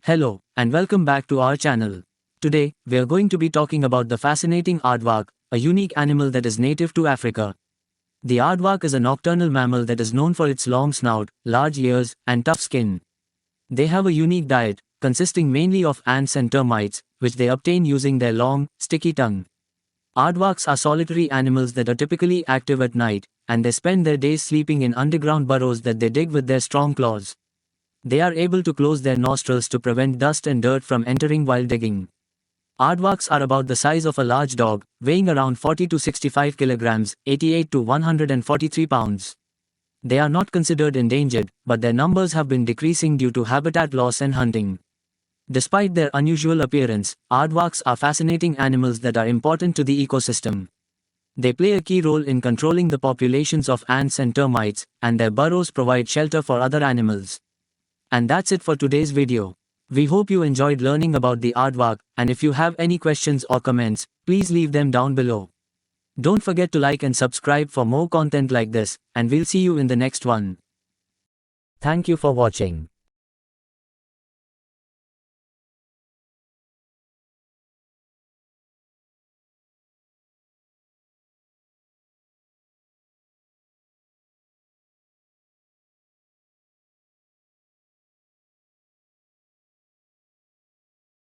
Hello, and welcome back to our channel. Today, we are going to be talking about the fascinating aardvark, a unique animal that is native to Africa. The aardvark is a nocturnal mammal that is known for its long snout, large ears, and tough skin. They have a unique diet, consisting mainly of ants and termites, which they obtain using their long, sticky tongue. Aardvarks are solitary animals that are typically active at night, and they spend their days sleeping in underground burrows that they dig with their strong claws. They are able to close their nostrils to prevent dust and dirt from entering while digging. Aardvarks are about the size of a large dog, weighing around 40 to 65 kilograms, 88 to 143 pounds. They are not considered endangered, but their numbers have been decreasing due to habitat loss and hunting. Despite their unusual appearance, aardvarks are fascinating animals that are important to the ecosystem. They play a key role in controlling the populations of ants and termites, and their burrows provide shelter for other animals. And that's it for today's video. We hope you enjoyed learning about the aardvark, and if you have any questions or comments, please leave them down below. Don't forget to like and subscribe for more content like this, and we'll see you in the next one. Thank you for watching.